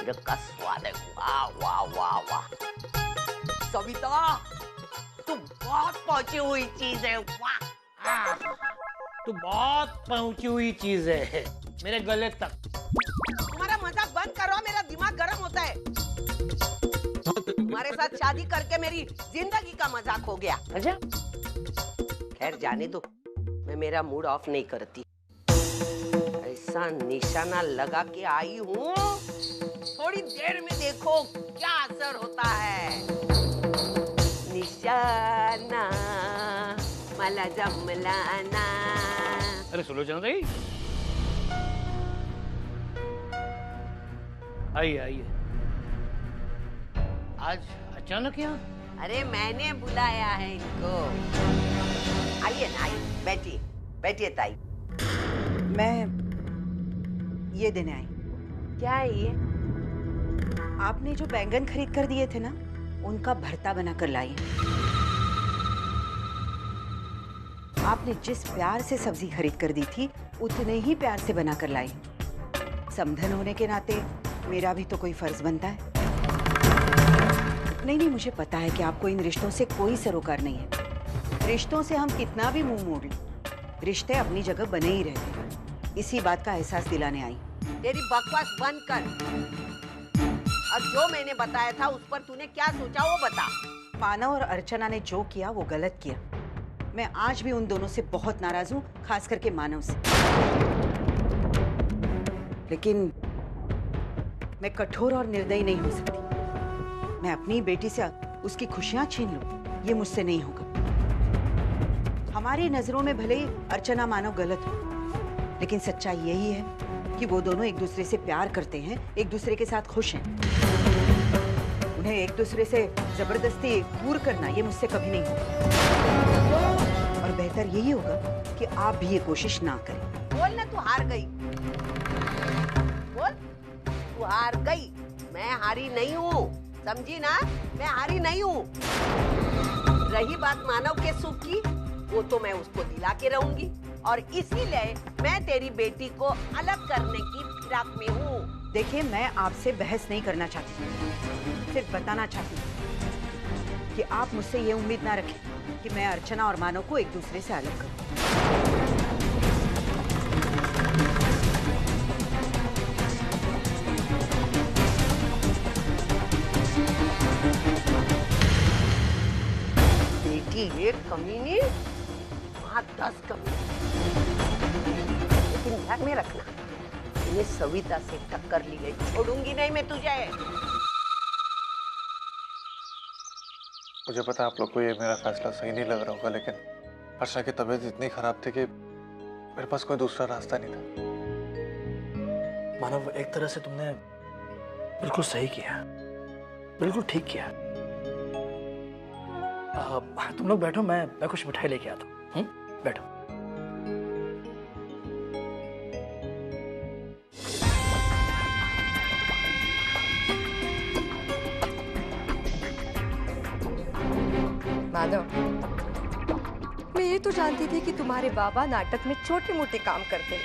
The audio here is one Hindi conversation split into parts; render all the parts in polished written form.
अदरक का स्वाद है। वाह वाह वाह वाह। सविता, तू बहुत पहुंची हुई चीज है। वाह, तू बहुत पहुंची हुई चीज है मेरे गले तक। तुम्हारा मजाक बंद करो, मेरा दिमाग गर्म होता है। तुम्हारे साथ शादी करके मेरी जिंदगी का मजाक हो गया। अच्छा, खैर जाने दो, मैं मेरा मूड ऑफ नहीं करती। ऐसा निशाना लगा के आई हूँ, थोड़ी देर में देखो क्या असर होता है। निशाना मला जमला ना। अरे सुलोचना दई, आइए आइए। आज अचानक यहाँ? अरे मैंने बुलाया है इनको। आइए ना, आइए, बैठिए बैठिए ताई। मैं ये देने आई। क्या है ये? आपने जो बैंगन खरीद कर दिए थे ना, उनका भरता बनाकर लाई। आपने जिस प्यार से सब्जी खरीद कर दी थी, उतने ही प्यार से बनाकर लाई। समधन होने के नाते मेरा भी तो कोई फर्ज बनता है। नहीं, मुझे पता है कि आपको इन रिश्तों से कोई सरोकार नहीं है। रिश्तों से हम कितना भी मुंह मोड़ लें, रिश्ते अपनी जगह बने ही रहते हैं। इसी बात का एहसास दिलाने आई। तेरी बकवास बंद कर। और जो मैंने बताया था उस पर तूने क्या सोचा वो बता। मानव और अर्चना ने जो किया वो गलत किया। मैं आज भी उन दोनों से बहुत नाराज हूँ, खास करके मानव से। लेकिन मैं कठोर और निर्दयी नहीं हो सकती। मैं अपनी बेटी से उसकी खुशियां छीन लूं, ये मुझसे नहीं होगा। हमारी नजरों में भले ही अर्चना मानव गलत हो, लेकिन सच्चाई यही है कि वो दोनों एक दूसरे से प्यार करते हैं, एक दूसरे के साथ खुश हैं। उन्हें एक दूसरे से जबरदस्ती दूर करना ये मुझसे कभी नहीं होगा। और बेहतर यही होगा कि आप भी ये कोशिश ना करें। बोल ना, तू हार गई। बोल, तू हार गई। मैं हारी नहीं हूँ, समझी ना? मैं हारी नहीं हूँ। रही बात मानव के सुख की, वो तो मैं उसको दिला के रहूंगी। और इसीलिए मैं तेरी बेटी को अलग करने की फिराक में हूँ। देखिए, मैं आपसे बहस नहीं करना चाहती, सिर्फ बताना चाहती हूँ कि आप मुझसे ये उम्मीद ना रखें कि मैं अर्चना और मानव को एक दूसरे से अलग करूं। बेटी एक कमीनी, वहाँ 10 कमीनी। लेकिन ध्यान में रखना, ये सविता से टक्कर ली गई, छोड़ूंगी नहीं मैं तुझे। मुझे पता है आप लोग को ये मेरा फैसला सही नहीं लग रहा होगा, लेकिन अर्चना की तबीयत इतनी खराब थी कि मेरे पास कोई दूसरा रास्ता नहीं था। मानव, एक तरह से तुमने बिल्कुल सही किया, बिल्कुल ठीक किया। तुम लोग बैठो, मैं कुछ मिठाई लेके आता हूँ। बैठो। मानव, मैं ये तो जानती थी कि तुम्हारे बाबा नाटक में छोटे मोटे काम करते हैं,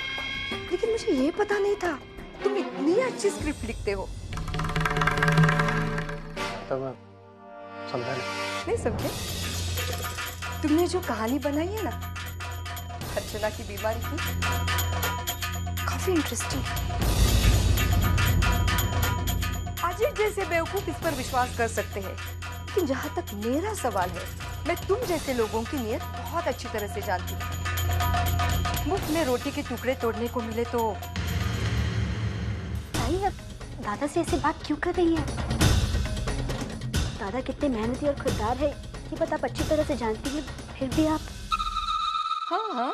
लेकिन मुझे ये पता नहीं था तुम इतनी अच्छी स्क्रिप्ट लिखते हो। तब समझा नहीं समझे? तुमने जो कहानी बनाई है ना अर्चना की बीमारी की, काफी इंटरेस्टिंग। अजीत जैसे बेवकूफ इस पर विश्वास कर सकते हैं, लेकिन जहाँ तक मेरा सवाल है, मैं तुम जैसे लोगों की नीयत बहुत अच्छी तरह से जानती हूँ। मुफ्त में रोटी के टुकड़े तोड़ने को मिले तो। भाई, अब दादा से ऐसे बात क्यों कर रही है? दादा कितने मेहनती और खुददार है, ये बात आप अच्छी तरह से जानती हैं, फिर भी आप। हाँ हाँ,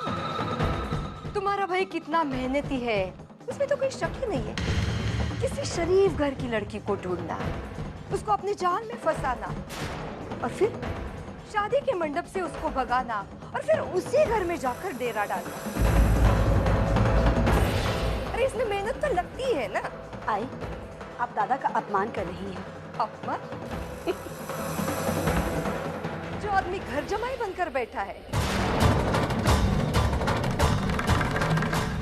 तुम्हारा भाई कितना मेहनती है, उसमें तो कोई शक ही नहीं है। किसी शरीफ घर की लड़की को ढूंढना, उसको अपने जाल में फंसाना, और फिर शादी के मंडप से उसको भगाना, और फिर उसी घर में जाकर डेरा डालना। अरे इसमें मेहनत तो लगती है ना। आई, आप दादा का अपमान कर रही हैं। अपमान? जो आदमी घर जमाई बनकर बैठा है,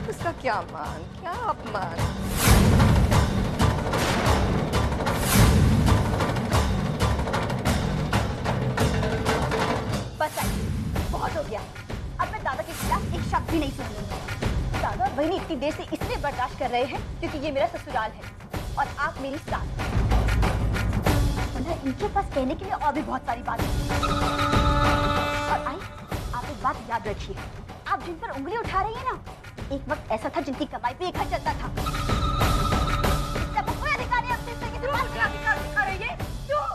उसका क्या मान, क्या अपमान। बहुत हो गया। अब मैं दादा के खिलाफ एक शब्द भी नहीं सुनूंगी। दादा और बहनी इतनी देर से इसलिए बर्दाश्त कर रहे हैं क्योंकि ये मेरा ससुराल है और आप मेरी सास। इनके पास कहने के लिए और भी बहुत सारी बातें हैं। और आई, आप एक बात याद रखिए, आप जिन पर उंगली उठा रही हैं ना, एक वक्त ऐसा था जिनकी कमाई पे एक घर चलता था। कोई अधिकार है अपने से किसी बात का अधिकार दिखा रही है? क्यों?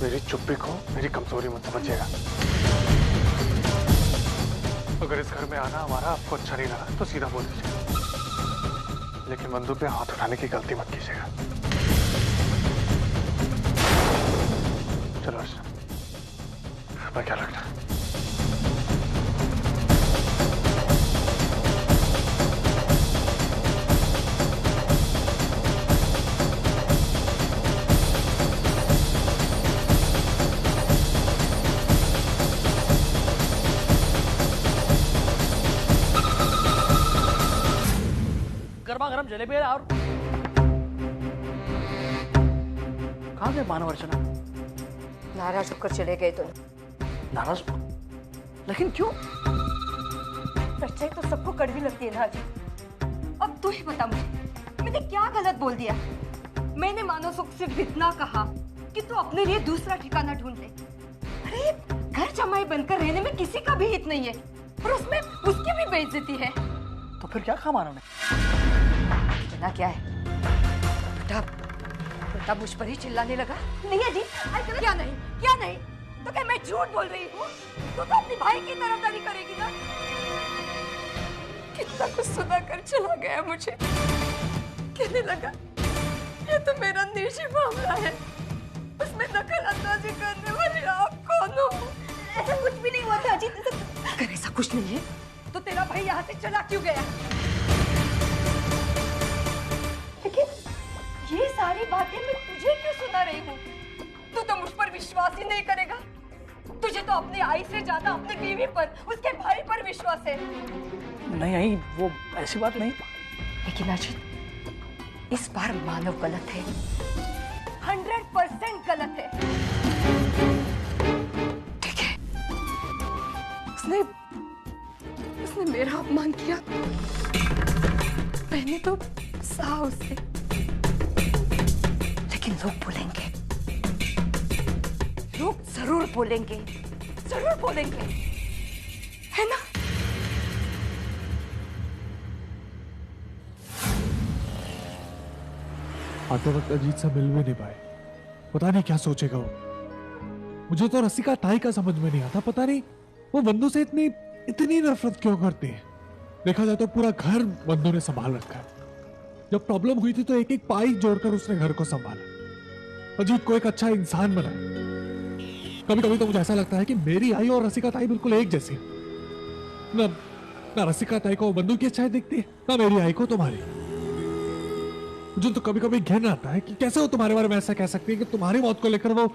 मेरी चुप्पी को मेरी कमजोरी मत समझिएगा। अगर इस घर में आना हमारा आपको अच्छा नहीं लगा तो सीधा बोल दीजिएगा, लेकिन बंदूक पे हाथ उठाने की गलती मत कीजिएगा। चलो अर्चना, मैं क्या लगता है? गर्मा गर्म जलेबी है। और कहाँ गए मानव अर्चना? नाराज होकर चले गए दोनों। नाराज? लेकिन क्यों? सच्चाई तो सबको कड़वी लगती है ना जी। अब तू ही बता मुझे, मैंने क्या गलत बोल दिया? मैंने मानो सुख सिर्फ इतना कहा कि तू अपने लिए दूसरा ठिकाना ढूंढ ले। अरे घर जमाई बनकर रहने में किसी का भी हित नहीं है और उसमें उसकी भी बेइज्जती है। तो फिर क्या कहा मानव ने? ना क्या है बेटा मुझ पर ही चिल्लाने लगा। नहीं है जी। अरे क्या नहीं, क्या नहीं? तो क्या मैं झूठ बोल रही हूँ? तो अपने भाई की तरफदारी करेगी ना? कितना कुछ सुना कर चला गया मुझे। कहने लगा ये तो मेरा निजी मामला है, उसमें दखल अंदाजी करने वाली आप कौन हो? ऐसा कुछ भी नहीं हुआ था जी। अगर ऐसा कुछ नहीं है तो तेरा भाई यहाँ से चला क्यों गया? लेकिन ये सारी बातें मैं तुझे क्यों सुना रही हूँ? तू तो मुझ पर विश्वास ही नहीं करेगा। तुझे तो अपनी आई से ज्यादा अपनी बीवी पर, उसके भाई पर विश्वास है। नहीं आई, वो ऐसी बात नहीं। लेकिन अजित, इस बार मानव गलत है, 100% गलत है। ठीक है, उसने मेरा अपमान किया, मैंने तो सहा उसे। लेकिन लोग बोलेंगे, लोग जरूर बोलेंगे, जरूर बोलेंगे, है ना? आते वक्त अजीत से मिल भी नहीं पाए। पता नहीं क्या सोचेगा वो। मुझे तो रसिका ताई का समझ में नहीं आता। पता नहीं वो बंदू से इतनी नफरत क्यों करती है। देखा जाए तो पूरा घर बंदू ने संभाल रखा है। जब प्रॉब्लम हुई थी तो एक एक पाई जोड़कर उसने घर को संभाला, अजीत को एक अच्छा इंसान बनाया। कभी कभी तो मुझे ऐसा लगता है कि मेरी आई और रसिका ताई बिल्कुल एक जैसी है। ना रसिका ताई को बंदू की अच्छाई दिखती है, ना मेरी आई को तुम्हारी। मुझे तो कभी कभी घिन आता है कि कैसे वो तुम्हारे बारे में ऐसा कह सकती है कि तुम्हारी मौत को लेकर वो।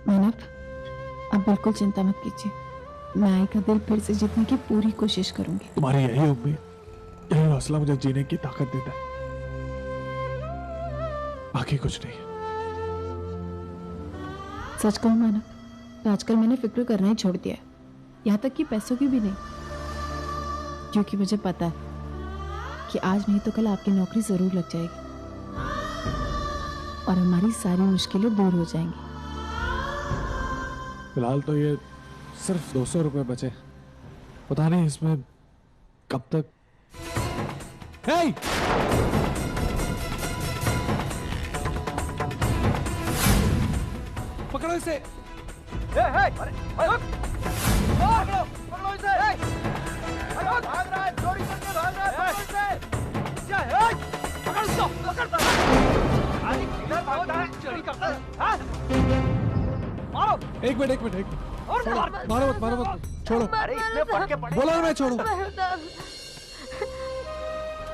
मानव, आप बिल्कुल चिंता मत कीजिए, मैं आई का दिल फिर से जीतने की पूरी कोशिश करूंगी। तुम्हारी यही उम्मीद, यही हौसला मुझे जीने की ताकत देता है, बाकी कुछ नहीं। सच कहूं मानव, तो आजकल मैंने फिक्र करना ही छोड़ दिया है, यहाँ तक कि पैसों की भी नहीं, क्योंकि मुझे पता है कि आज नहीं तो कल आपकी नौकरी जरूर लग जाएगी और हमारी सारी मुश्किलें दूर हो जाएंगी। फिलहाल तो ये सिर्फ 200 रुपए बचे, पता नहीं इसमें कब तक। हे! पकड़ो इसे। पकड़ो इसे। भाग रहा है, चोरी करके भाग रहा है, पकड़ो इसे। क्या है? पकड़ उसको, पकड़। आज किधर भागता है, चोरी करता है, हाँ? मारो। एक मिनट। मारो मत, छोड़ो। अरे इसमें पड़ के पड़े। बोला मैं छोड़ो।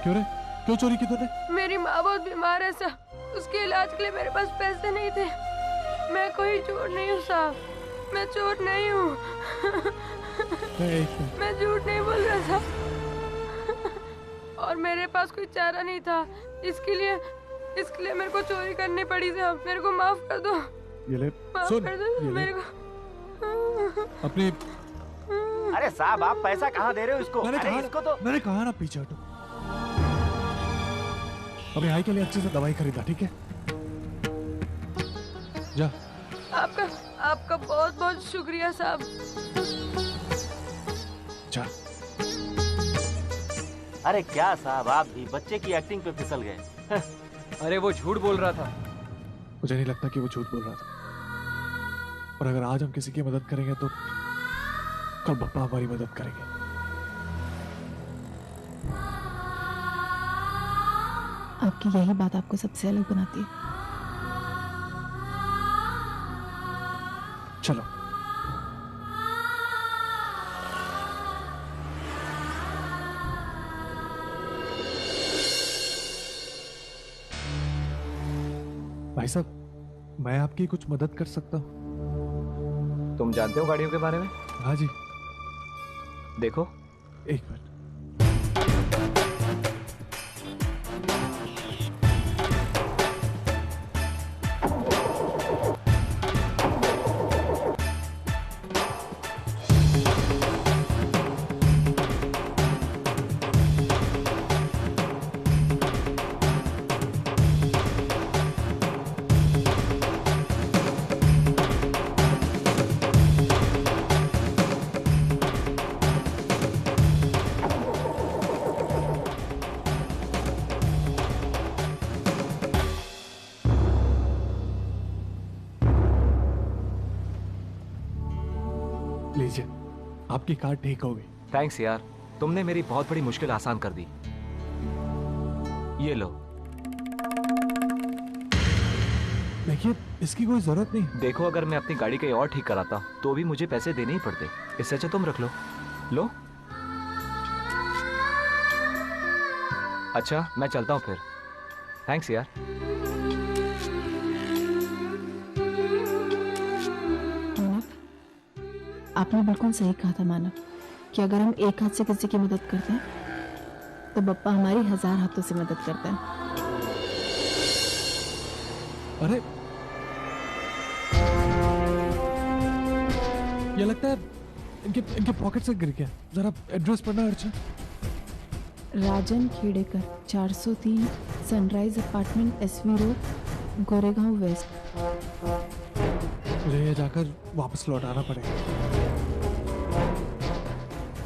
क्यों रे? क्यों चोरी की तूने? मेरी माँ बहुत बीमार है सर, उसके इलाज के लिए मेरे पास पैसे नहीं थे। मैं कोई चोर नहीं हूँ साहब, मैं चोर नहीं हूँ। मैं झूठ नहीं बोल रहा था और मेरे पास कोई चारा नहीं था, इसके लिए मेरे को चोरी करनी पड़ी साहब। मेरे को माफ कर दो, ये ले, माफ सुन, कर दो ये ले। मेरे को। अपनी अरे साहब आप पैसा कहाँ दे रहे हो इसको? मैंने अरे कहा इसको तो मैंने कहा ना पीछे हटो। अभी आई के लिए अच्छे से दवाई खरीदा, ठीक है? जा। आपका बहुत बहुत शुक्रिया साहब। जा। अरे क्या साहब आप भी बच्चे की एक्टिंग पे फिसल गए। अरे वो झूठ बोल रहा था। मुझे नहीं लगता कि वो झूठ बोल रहा था, और अगर आज हम किसी की मदद करेंगे तो कल पप्पा हमारी मदद करेंगे। आपकी यही बात आपको सबसे अलग बनाती है। चलो। भाई साहब, मैं आपकी कुछ मदद कर सकता हूँ? तुम जानते हो गाड़ियों के बारे में? हाँ जी। देखो। एक मिनट। लीजिए, आपकी कार ठीक हो गई। थैंक्स यार, तुमने मेरी बहुत बड़ी मुश्किल आसान कर दी। ये लो। देखिए, इसकी कोई जरूरत नहीं। देखो, अगर मैं अपनी गाड़ी कहीं और ठीक कराता तो भी मुझे पैसे देने ही पड़ते। इससे अच्छा तुम रख लो। लो। अच्छा, मैं चलता हूँ फिर। थैंक्स यार। आपने बिल्कुल सही कहा था मानव, कि अगर हम एक हाथ से किसी की मदद करते हैं तो बप्पा हमारी 1000 हाथों से मदद करता है। अरे, ये लगता है इनके पॉकेट से गिर गया। जरा एड्रेस पढ़ना Archana. Rajan Khedekar, 403 Sunrise Apartment, SV Road, Goregaon West. मुझे ये जाकर वापस लौटाना पड़ेगा।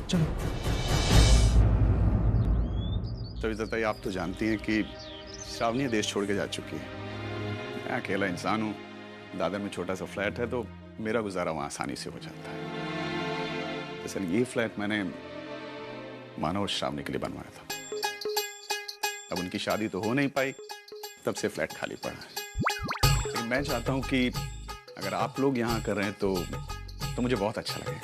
चलो। सविता ताई, आप तो जानती हैं कि श्रावणी देश छोड़ के जा चुकी है। मैं अकेला इंसान हूँ। दादर में छोटा सा फ्लैट है तो मेरा गुजारा वहाँ आसानी से हो जाता है। दरअसल ये फ्लैट मैंने मानव और श्रावणी के लिए बनवाया था। अब उनकी शादी तो हो नहीं पाई, तब से फ्लैट खाली पड़ा है। लेकिन मैं चाहता हूँ कि अगर आप लोग यहाँ कर रहे हैं तो मुझे बहुत अच्छा लगेगा,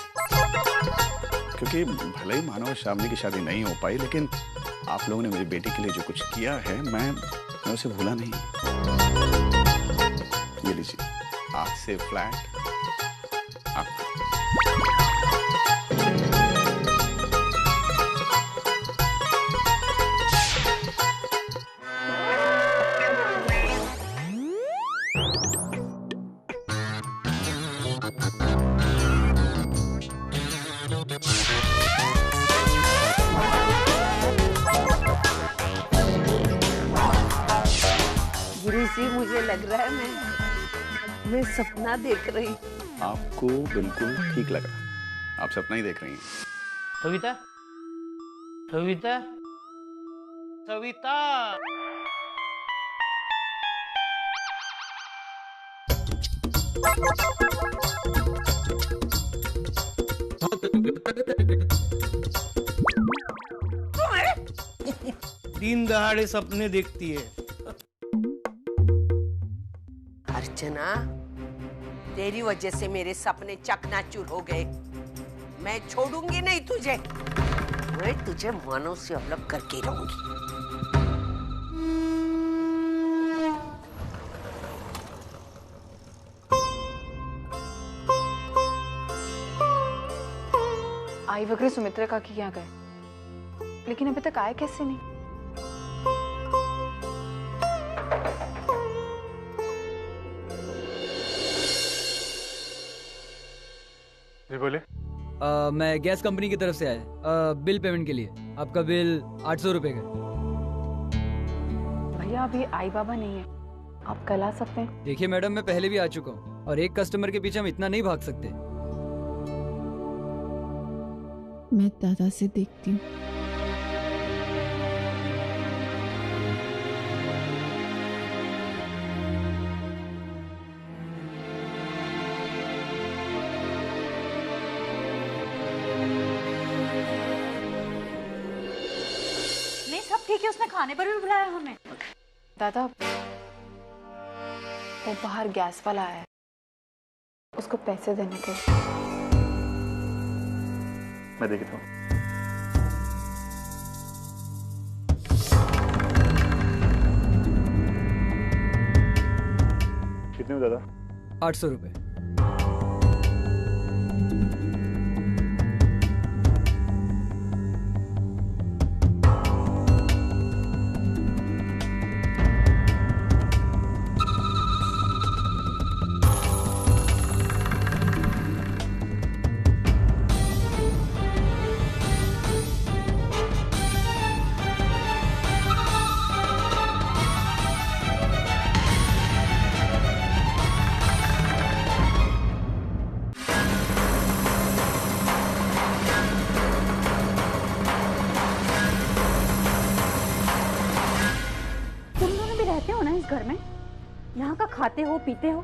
क्योंकि भले ही मानव और श्रावणी की शादी नहीं हो पाई, लेकिन आप लोगों ने मेरी बेटी के लिए जो कुछ किया है मैं उसे भूला नहीं। ये लीजिए, आज से फ्लैट आपका। गुरुजी, मुझे लग रहा है मैं सपना देख रही। आपको बिल्कुल ठीक लग रहा, आप सपना ही देख रही हैं। सविता, सविता, सविता। दिन दहाड़े सपने देखती है। अर्चना, तेरी वजह से मेरे सपने चकनाचूर हो गए। मैं छोड़ूंगी नहीं तुझे। मैं तुझे मानव से अलग करके रहूंगी। आई वगैरह सुमित्रा का कि यहाँ गए, लेकिन अभी तक आए कैसे नहीं। जी बोले। मैं गैस कंपनी की तरफ से आया बिल पेमेंट के लिए। आपका बिल 800 रुपए का। भैया अभी आई बाबा नहीं है, आप कल आ सकते हैं। देखिए मैडम, मैं पहले भी आ चुका हूँ और एक कस्टमर के पीछे हम इतना नहीं भाग सकते। मैं दादा से देखती हूँ। नहीं सब ठीक है, उसने खाने पर भी बुलाया हमें। दादा वो बाहर गैस वाला आया है, उसको पैसे देने के। मैं देखता हूँ। कितने में दादा? 800 रुपए। घर में यहाँ का खाते हो पीते हो,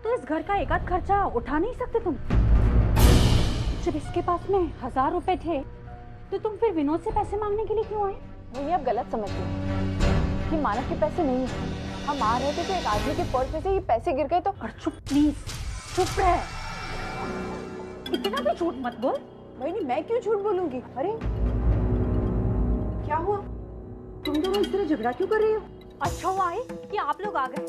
तो इस घर का एक आध खर्चा उठा नहीं सकते तुम? जब इसके पास में 1000 रुपए थे तो तुम फिर विनोद से पैसे मांगने के लिए क्यों आए? भैया आप गलत समझते हैं कि मानव के पैसे नहीं है। हम आ रहे थे तो एक आदमी के पर्स में से ये पैसे गिर गए तो। और चुप प्लीज, चुप रह, इतना भी झूठ मत बोल। नहीं, मैं क्यों झूठ बोलूंगी? अरे क्या हुआ, तुम दोनों इस तरह झगड़ा क्यों कर रही हो? अच्छा हुआ है कि आप लोग आ गए।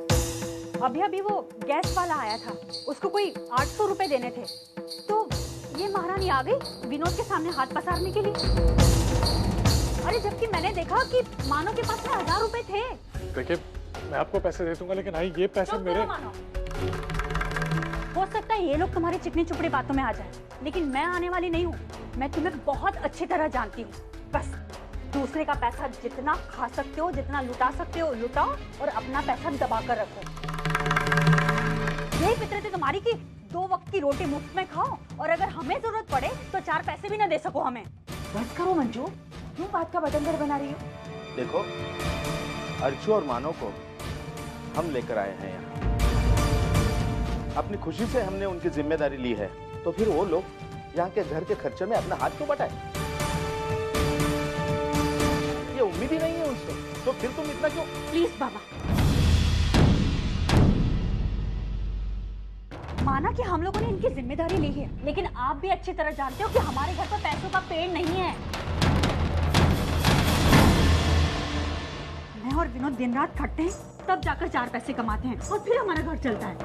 अभी अभी वो गैस वाला आया था, उसको कोई 800 रुपए देने थे, तो ये महारानी आ गई विनोद के सामने हाथ पसारने के लिए। अरे जबकि मैंने देखा कि मानो के पास में 1000 रुपए थे। देखिए मैं आपको पैसे दे दूंगा, लेकिन आई ये पैसे मेरे। हो सकता है ये लोग तुम्हारी चिकनी चुपड़ी बातों में आ जाए, लेकिन मैं आने वाली नहीं हूँ। मैं तुम्हें बहुत अच्छी तरह जानती हूँ। बस दूसरे का पैसा जितना खा सकते हो, जितना लुटा सकते हो लुटाओ, और अपना पैसा दबा कर रखो। यही फितरत है तुम्हारी कि 2 वक्त की रोटी मुफ्त में खाओ, और अगर हमें जरूरत पड़े तो 4 पैसे भी न दे सको हमें। बस करो मंजू, क्यों बात का बतंगड़ बना रही हो? देखो, अर्चू और मानव को हम लेकर आए हैं यहाँ। अपनी खुशी से हमने उनकी जिम्मेदारी ली है, तो फिर वो लोग यहाँ के घर के खर्चे में अपना हाथ क्यों बटाए? ये उम्मीद ही नहीं है उनसे, तो फिर तुम इतना क्यों? प्लीज बाबा, माना कि हम लोगों ने इनकी जिम्मेदारी ली है, लेकिन आप भी अच्छी तरह जानते हो कि हमारे घर पर पैसों का पेड़ नहीं है। मैं और विनोद दिन रात खटते हैं, तब जाकर 4 पैसे कमाते हैं, और फिर हमारा घर चलता है।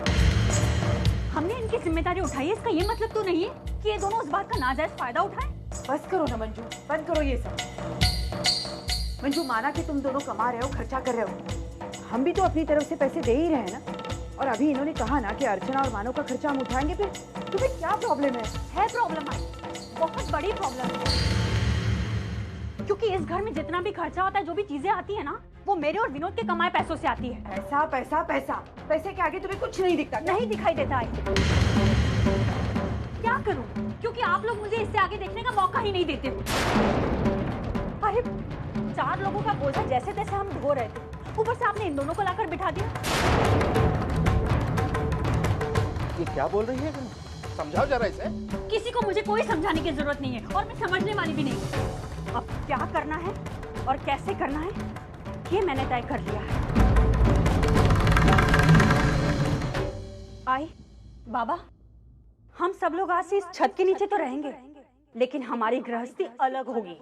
हमने इनकी जिम्मेदारी उठाई है, इसका ये मतलब तो नहीं है कि ये दोनों उस बात का नाजायज फायदा उठाएं। बस करो ना मंजू, बंद करो ये सब। मंजू, माना कि तुम दोनों कमा रहे हो, खर्चा कर रहे हो, हम भी तो अपनी तरफ से पैसे दे ही रहे हैं ना। और अभी इन्होंने कहा ना कि अर्चना और मानव का खर्चा हम उठाएंगे, फिर तुम्हें क्या प्रॉब्लम है? प्रॉब्लम आई, बहुत बड़ी प्रॉब्लम है, क्योंकि इस घर में जितना भी खर्चा होता है, जो भी चीजें आती है ना, वो मेरे और विनोद के कमाए पैसों से आती है। पैसा पैसा पैसा, पैसे के आगे तुम्हें कुछ नहीं दिखता? नहीं दिखाई देता है। क्या करूं, क्योंकि आप लोग मुझे इससे आगे देखने का मौका ही नहीं देते। अरे 4 लोगों का बोझा जैसे तैसे हम ढो रहे थे, ऊपर से आपने इन दोनों को लाकर बिठा दिया। ये क्या बोल रही है? समझाओ जरा इसे। किसी को मुझे कोई समझाने की जरूरत नहीं है, और मैं समझने वाली भी नहीं। अब क्या करना है और कैसे करना है, ये मैंने तय कर लिया है। आई बाबा, हम सब लोग आज से इस छत के नीचे तो रहेंगे, लेकिन हमारी गृहस्थी अलग होगी।